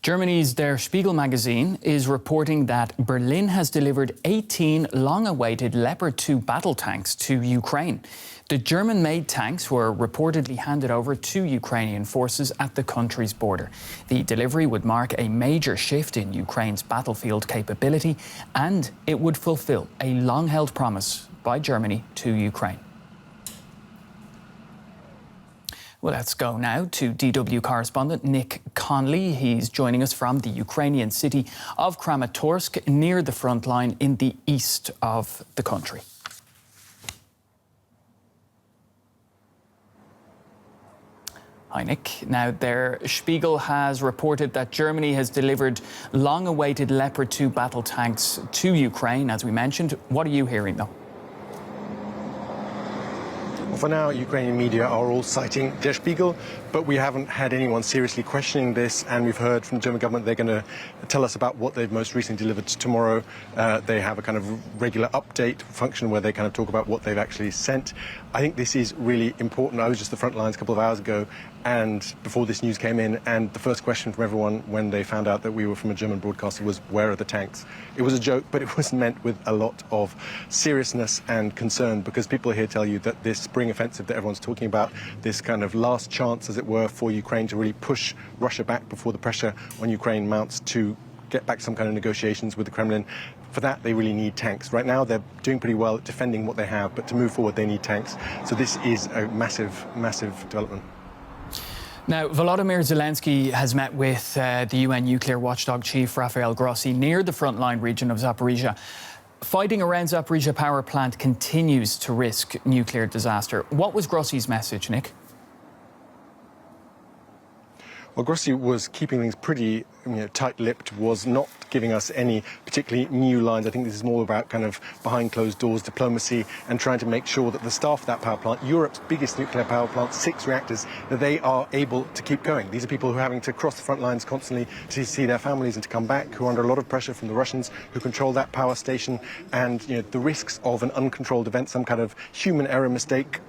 Germany's Der Spiegel magazine is reporting that Berlin has delivered 18 long-awaited Leopard 2 battle tanks to Ukraine. The German-made tanks were reportedly handed over to Ukrainian forces at the country's border. The delivery would mark a major shift in Ukraine's battlefield capability, and it would fulfill a long-held promise by Germany to Ukraine. Well, let's go now to DW correspondent Nick Conley. He's joining us from the Ukrainian city of Kramatorsk, near the front line in the east of the country. Hi, Nick. Now, Der Spiegel has reported that Germany has delivered long-awaited Leopard 2 battle tanks to Ukraine, as we mentioned. What are you hearing, though? For now, Ukrainian media are all citing Der Spiegel, but we haven't had anyone seriously questioning this, and we've heard from the German government they're going to tell us about what they've most recently delivered tomorrow. They have a kind of regular update function where they kind of talk about what they've actually sent. I think this is really important. I was just at the front lines a couple of hours ago, and before this news came in, and the first question from everyone when they found out that we were from a German broadcaster was, where are the tanks? It was a joke, but it was meant with a lot of seriousness and concern, because people here tell you that this spring offensive that everyone's talking about, this kind of last chance, as it were, for Ukraine to really push Russia back before the pressure on Ukraine mounts to get back some kind of negotiations with the Kremlin. For that, they really need tanks. Right now, they're doing pretty well at defending what they have, but to move forward, they need tanks. So this is a massive, massive development. Now, Volodymyr Zelensky has met with the UN nuclear watchdog chief Rafael Grossi near the frontline region of Zaporizhia. Fighting around Zaporizhia power plant continues to risk nuclear disaster. What was Grossi's message, Nick? Well, Grossi was keeping things pretty tight-lipped, was not giving us any particularly new lines. I think this is more about kind of behind closed doors diplomacy and trying to make sure that the staff of that power plant, Europe's biggest nuclear power plant, 6 reactors, that they are able to keep going. These are people who are having to cross the front lines constantly to see their families and to come back, who are under a lot of pressure from the Russians who control that power station, and the risks of an uncontrolled event, some kind of human error mistake,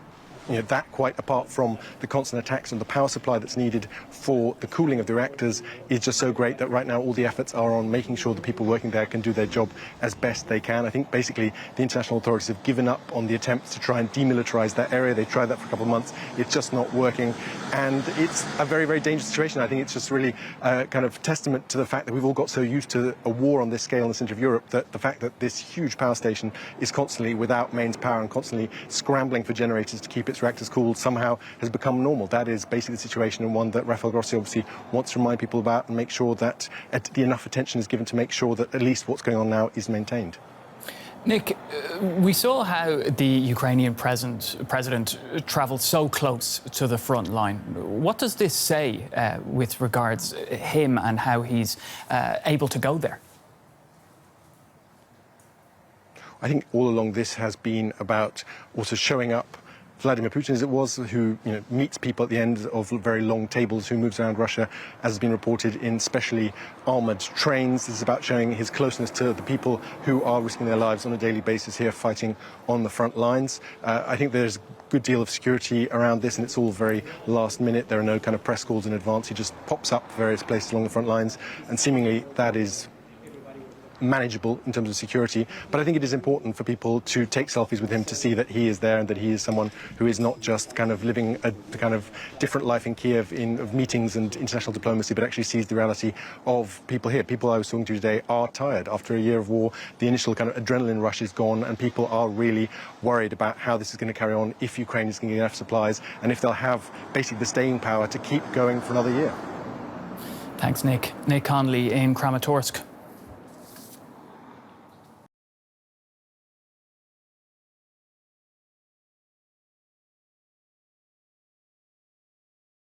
that quite apart from the constant attacks on the power supply that's needed for the cooling of the reactors is just so great that right now all the efforts are on making sure the people working there can do their job as best they can. I think basically the international authorities have given up on the attempts to try and demilitarize that area. They tried that for a couple of months. It's just not working. And it's a very, very dangerous situation. I think it's just really kind of testament to the fact that we've all got so used to a war on this scale in the centre of Europe that the fact that this huge power station is constantly without mains power and constantly scrambling for generators to keep its reactors cooled somehow has become normal. That is basically the situation, and one that Rafael Grossi obviously wants to remind people about and make sure that enough attention is given to make sure that at least what's going on now is maintained. Nick, we saw how the Ukrainian president travelled so close to the front line. What does this say with regards to him and how he's able to go there? I think all along this has been about also showing up Vladimir Putin, as it was, who meets people at the end of very long tables, who moves around Russia, as has been reported, in specially armoured trains. This is about showing his closeness to the people who are risking their lives on a daily basis here fighting on the front lines. I think there's a good deal of security around this, and it's all very last minute. There are no kind of press calls in advance. He just pops up various places along the front lines, and seemingly that is manageable in terms of security. But I think it is important for people to take selfies with him to see that he is there and that he is someone who is not just kind of living a kind of different life in Kiev of meetings and international diplomacy, but actually sees the reality of people here. People I was talking to today are tired. After a year of war, the initial kind of adrenaline rush is gone, and people are really worried about how this is going to carry on, if Ukraine is going to get enough supplies, and if they'll have basically the staying power to keep going for another year. Thanks, Nick. Nick Conley in Kramatorsk.